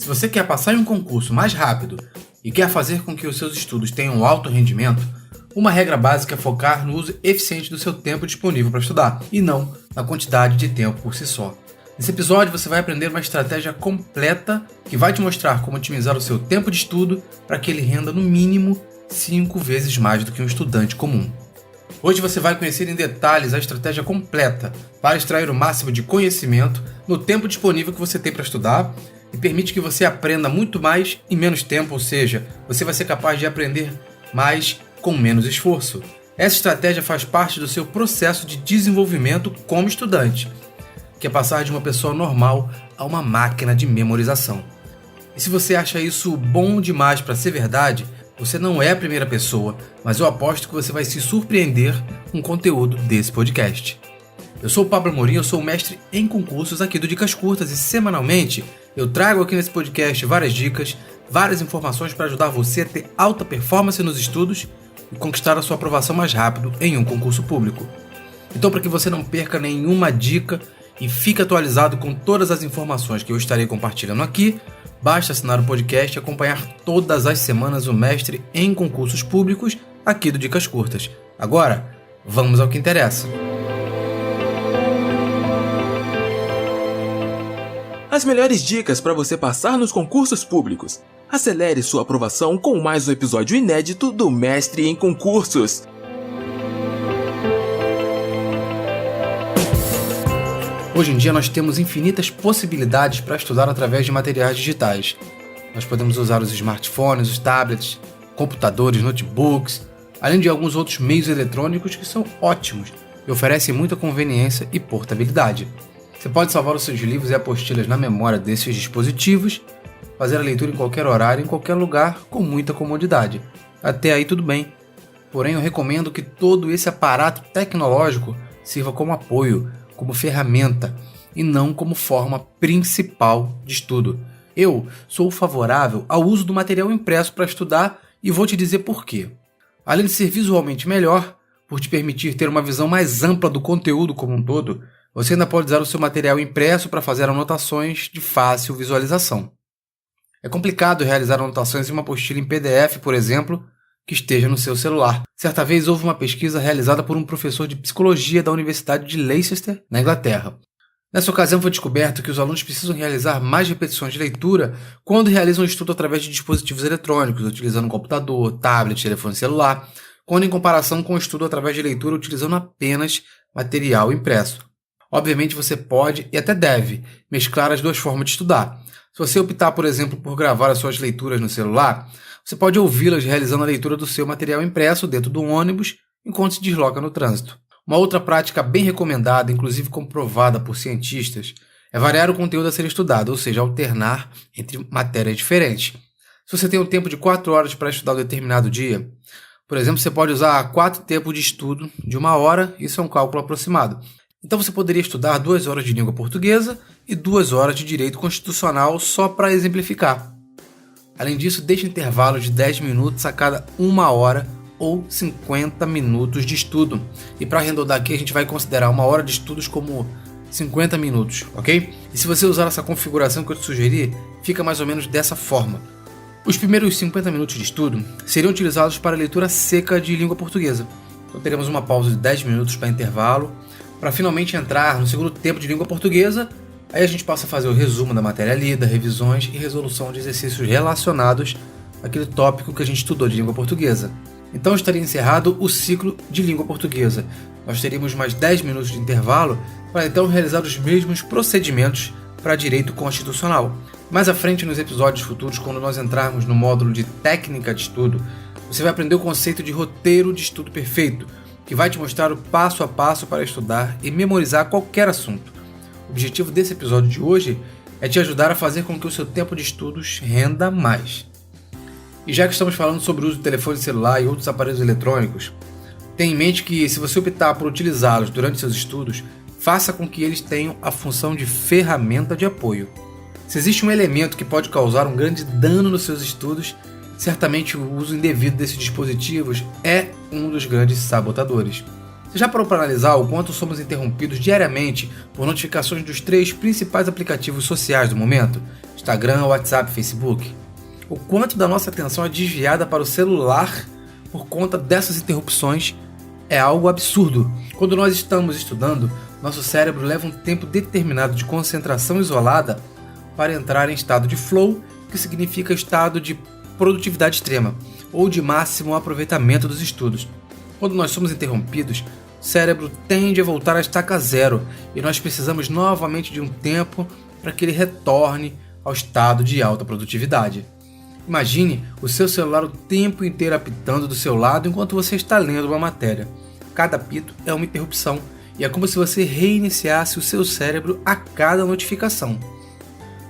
Se você quer passar em um concurso mais rápido e quer fazer com que os seus estudos tenham alto rendimento, uma regra básica é focar no uso eficiente do seu tempo disponível para estudar, e não na quantidade de tempo por si só. Nesse episódio você vai aprender uma estratégia completa que vai te mostrar como otimizar o seu tempo de estudo para que ele renda no mínimo 5 vezes mais do que um estudante comum. Hoje você vai conhecer em detalhes a estratégia completa para extrair o máximo de conhecimento no tempo disponível que você tem para estudar e permite que você aprenda muito mais em menos tempo, ou seja, você vai ser capaz de aprender mais com menos esforço. Essa estratégia faz parte do seu processo de desenvolvimento como estudante, que é passar de uma pessoa normal a uma máquina de memorização. E se você acha isso bom demais para ser verdade, você não é a primeira pessoa, mas eu aposto que você vai se surpreender com o conteúdo desse podcast. Eu sou o Pablo Amorim, eu sou mestre em concursos aqui do Dicas Curtas e semanalmente eu trago aqui nesse podcast várias dicas, várias informações para ajudar você a ter alta performance nos estudos e conquistar a sua aprovação mais rápido em um concurso público. Então, para que você não perca nenhuma dica e fique atualizado com todas as informações que eu estarei compartilhando aqui, basta assinar o podcast e acompanhar todas as semanas o mestre em concursos públicos aqui do Dicas Curtas. Agora, vamos ao que interessa. As melhores dicas para você passar nos concursos públicos. Acelere sua aprovação com mais um episódio inédito do Mestre em Concursos. Hoje em dia nós temos infinitas possibilidades para estudar através de materiais digitais. Nós podemos usar os smartphones, os tablets, computadores, notebooks, além de alguns outros meios eletrônicos que são ótimos e oferecem muita conveniência e portabilidade. Você pode salvar os seus livros e apostilas na memória desses dispositivos, fazer a leitura em qualquer horário, em qualquer lugar, com muita comodidade. Até aí tudo bem. Porém, eu recomendo que todo esse aparato tecnológico sirva como apoio, como ferramenta, e não como forma principal de estudo. Eu sou favorável ao uso do material impresso para estudar e vou te dizer por quê. Além de ser visualmente melhor, por te permitir ter uma visão mais ampla do conteúdo como um todo, você ainda pode usar o seu material impresso para fazer anotações de fácil visualização. É complicado realizar anotações em uma apostila em PDF, por exemplo, que esteja no seu celular. Certa vez houve uma pesquisa realizada por um professor de psicologia da Universidade de Leicester, na Inglaterra. Nessa ocasião foi descoberto que os alunos precisam realizar mais repetições de leitura quando realizam o estudo através de dispositivos eletrônicos, utilizando computador, tablet, telefone celular, quando em comparação com o estudo através de leitura utilizando apenas material impresso. Obviamente você pode e até deve mesclar as duas formas de estudar. Se você optar, por exemplo, por gravar as suas leituras no celular, você pode ouvi-las realizando a leitura do seu material impresso dentro do ônibus enquanto se desloca no trânsito. Uma outra prática bem recomendada, inclusive comprovada por cientistas, é variar o conteúdo a ser estudado, ou seja, alternar entre matérias diferentes. Se você tem um tempo de 4 horas para estudar um determinado dia, por exemplo, você pode usar 4 tempos de estudo de 1 hora, isso é um cálculo aproximado. Então você poderia estudar 2 horas de língua portuguesa e 2 horas de direito constitucional só para exemplificar. Além disso, deixe intervalos de 10 minutos a cada 1 hora ou 50 minutos de estudo. E para arredondar aqui, a gente vai considerar 1 hora de estudos como 50 minutos, ok? E se você usar essa configuração que eu te sugeri, fica mais ou menos dessa forma. Os primeiros 50 minutos de estudo seriam utilizados para a leitura seca de língua portuguesa. Então teremos uma pausa de 10 minutos para intervalo, para finalmente entrar no segundo tempo de língua portuguesa. Aí a gente passa a fazer o resumo da matéria lida, revisões e resolução de exercícios relacionados àquele tópico que a gente estudou de língua portuguesa. Então estaria encerrado o ciclo de língua portuguesa. Nós teríamos mais 10 minutos de intervalo para então realizar os mesmos procedimentos para direito constitucional. Mais à frente, nos episódios futuros, quando nós entrarmos no módulo de técnica de estudo, você vai aprender o conceito de roteiro de estudo perfeito, que vai te mostrar o passo a passo para estudar e memorizar qualquer assunto. O objetivo desse episódio de hoje é te ajudar a fazer com que o seu tempo de estudos renda mais. E já que estamos falando sobre o uso do telefone celular e outros aparelhos eletrônicos, tenha em mente que se você optar por utilizá-los durante seus estudos, faça com que eles tenham a função de ferramenta de apoio. Se existe um elemento que pode causar um grande dano nos seus estudos, certamente o uso indevido desses dispositivos é um dos grandes sabotadores. Você já parou para analisar o quanto somos interrompidos diariamente por notificações dos 3 principais aplicativos sociais do momento? Instagram, WhatsApp, Facebook. O quanto da nossa atenção é desviada para o celular por conta dessas interrupções é algo absurdo. Quando nós estamos estudando, nosso cérebro leva um tempo determinado de concentração isolada para entrar em estado de flow, que significa estado de produtividade extrema, ou de máximo aproveitamento dos estudos. Quando nós somos interrompidos, o cérebro tende a voltar à estaca zero e nós precisamos novamente de um tempo para que ele retorne ao estado de alta produtividade. Imagine o seu celular o tempo inteiro apitando do seu lado enquanto você está lendo uma matéria. Cada apito é uma interrupção e é como se você reiniciasse o seu cérebro a cada notificação.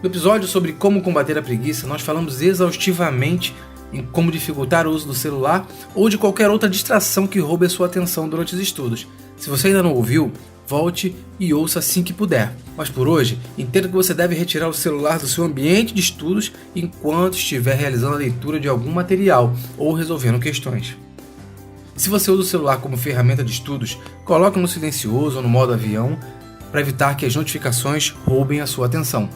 No episódio sobre como combater a preguiça, nós falamos exaustivamente em como dificultar o uso do celular ou de qualquer outra distração que roube a sua atenção durante os estudos. Se você ainda não ouviu, volte e ouça assim que puder. Mas por hoje, entenda que você deve retirar o celular do seu ambiente de estudos enquanto estiver realizando a leitura de algum material ou resolvendo questões. Se você usa o celular como ferramenta de estudos, coloque no silencioso ou no modo avião para evitar que as notificações roubem a sua atenção.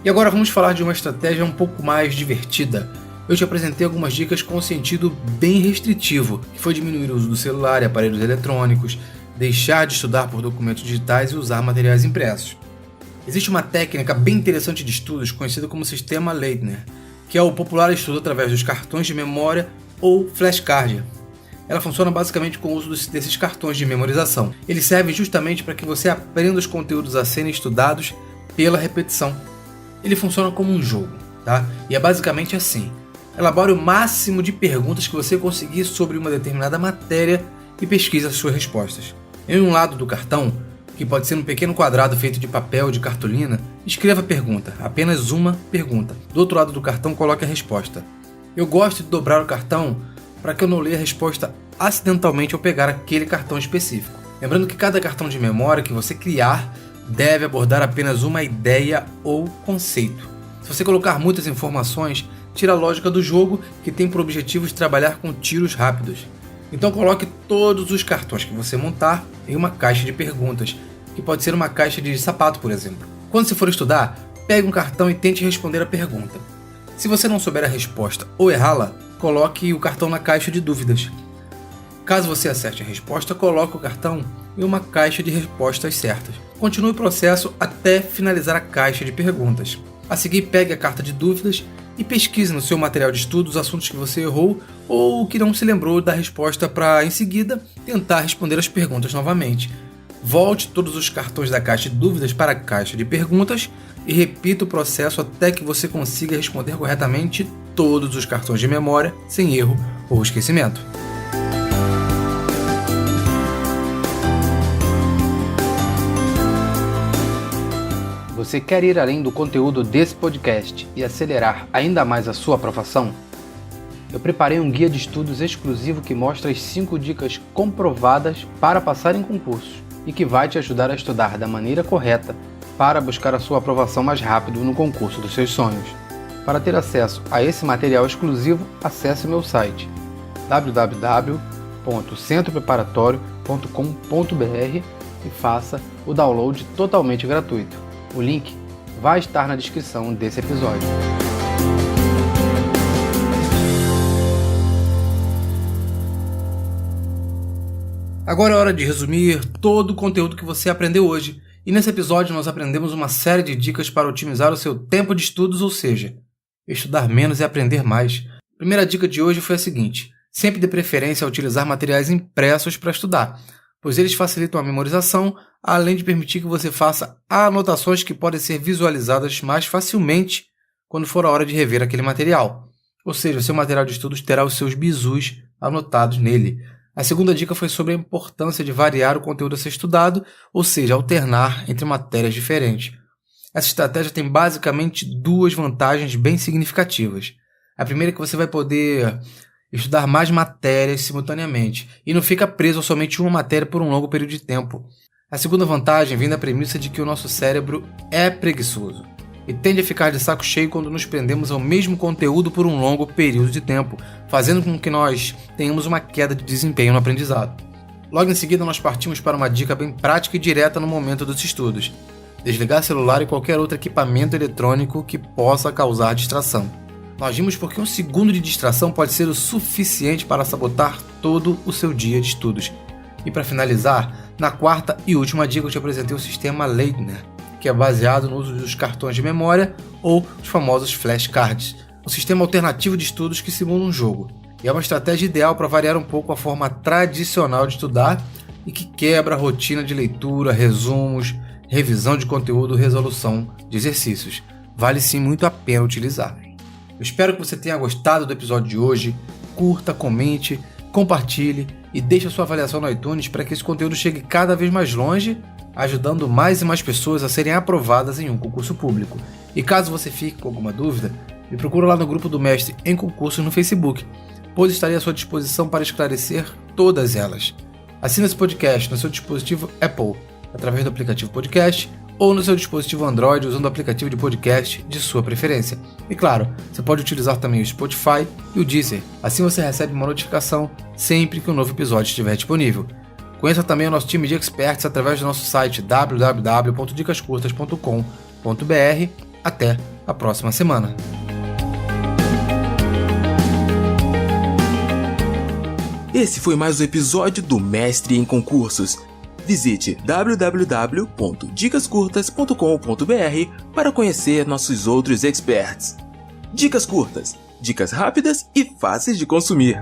E agora vamos falar de uma estratégia um pouco mais divertida. Eu te apresentei algumas dicas com um sentido bem restritivo, que foi diminuir o uso do celular e aparelhos eletrônicos, deixar de estudar por documentos digitais e usar materiais impressos. Existe uma técnica bem interessante de estudos conhecida como sistema Leitner, que é o popular estudo através dos cartões de memória ou flashcard. Ela funciona basicamente com o uso desses cartões de memorização. Eles servem justamente para que você aprenda os conteúdos a serem estudados pela repetição. Ele funciona como um jogo, tá? E é basicamente assim. Elabore o máximo de perguntas que você conseguir sobre uma determinada matéria e pesquise as suas respostas. Em um lado do cartão, que pode ser um pequeno quadrado feito de papel ou de cartolina, escreva a pergunta, apenas uma pergunta. Do outro lado do cartão, coloque a resposta. Eu gosto de dobrar o cartão para que eu não leia a resposta acidentalmente ao pegar aquele cartão específico. Lembrando que cada cartão de memória que você criar deve abordar apenas uma ideia ou conceito. Se você colocar muitas informações, tira a lógica do jogo, que tem por objetivo trabalhar com tiros rápidos. Então coloque todos os cartões que você montar em uma caixa de perguntas, que pode ser uma caixa de sapato, por exemplo. Quando você for estudar, pegue um cartão e tente responder a pergunta. Se você não souber a resposta ou errá-la, coloque o cartão na caixa de dúvidas. Caso você acerte a resposta, coloque o cartão em uma caixa de respostas certas. Continue o processo até finalizar a caixa de perguntas. A seguir, pegue a carta de dúvidas e pesquise no seu material de estudo os assuntos que você errou ou que não se lembrou da resposta para, em seguida, tentar responder as perguntas novamente. Volte todos os cartões da caixa de dúvidas para a caixa de perguntas e repita o processo até que você consiga responder corretamente todos os cartões de memória, sem erro ou esquecimento. Você quer ir além do conteúdo desse podcast e acelerar ainda mais a sua aprovação? Eu preparei um guia de estudos exclusivo que mostra as 5 dicas comprovadas para passar em concursos e que vai te ajudar a estudar da maneira correta para buscar a sua aprovação mais rápido no concurso dos seus sonhos. Para ter acesso a esse material exclusivo, acesse meu site www.centropreparatório.com.br e faça o download totalmente gratuito. O link vai estar na descrição desse episódio. Agora é hora de resumir todo o conteúdo que você aprendeu hoje. E nesse episódio nós aprendemos uma série de dicas para otimizar o seu tempo de estudos, ou seja, estudar menos e aprender mais. A primeira dica de hoje foi a seguinte: sempre dê preferência a utilizar materiais impressos para estudar, pois eles facilitam a memorização, além de permitir que você faça anotações que podem ser visualizadas mais facilmente quando for a hora de rever aquele material. Ou seja, o seu material de estudos terá os seus bizus anotados nele. A segunda dica foi sobre a importância de variar o conteúdo a ser estudado, ou seja, alternar entre matérias diferentes. Essa estratégia tem basicamente 2 vantagens bem significativas. A primeira é que você vai poder estudar mais matérias simultaneamente e não fica preso a somente uma matéria por um longo período de tempo. A segunda vantagem vem da premissa de que o nosso cérebro é preguiçoso e tende a ficar de saco cheio quando nos prendemos ao mesmo conteúdo por um longo período de tempo, fazendo com que nós tenhamos uma queda de desempenho no aprendizado. Logo em seguida, nós partimos para uma dica bem prática e direta no momento dos estudos. desligar celular e qualquer outro equipamento eletrônico que possa causar distração. Nós vimos porque um segundo de distração pode ser o suficiente para sabotar todo o seu dia de estudos. E para finalizar, na quarta e última dica eu te apresentei o sistema Leitner, que é baseado no uso dos cartões de memória ou os famosos flashcards, um sistema alternativo de estudos que simula um jogo. E é uma estratégia ideal para variar um pouco a forma tradicional de estudar e que quebra a rotina de leitura, resumos, revisão de conteúdo, resolução de exercícios. Vale sim muito a pena utilizar. Eu espero que você tenha gostado do episódio de hoje. Curta, comente, compartilhe e deixe a sua avaliação no iTunes para que esse conteúdo chegue cada vez mais longe, ajudando mais e mais pessoas a serem aprovadas em um concurso público. E caso você fique com alguma dúvida, me procura lá no grupo do Mestre em Concursos no Facebook, pois estarei à sua disposição para esclarecer todas elas. Assine esse podcast no seu dispositivo Apple, através do aplicativo Podcast, ou no seu dispositivo Android usando o aplicativo de podcast de sua preferência. E claro, você pode utilizar também o Spotify e o Deezer, assim você recebe uma notificação sempre que um novo episódio estiver disponível. Conheça também o nosso time de experts através do nosso site www.dicascurtas.com.br. Até a próxima semana. Esse foi mais um episódio do Mestre em Concursos. Visite www.dicascurtas.com.br para conhecer nossos outros experts. Dicas curtas, dicas rápidas e fáceis de consumir.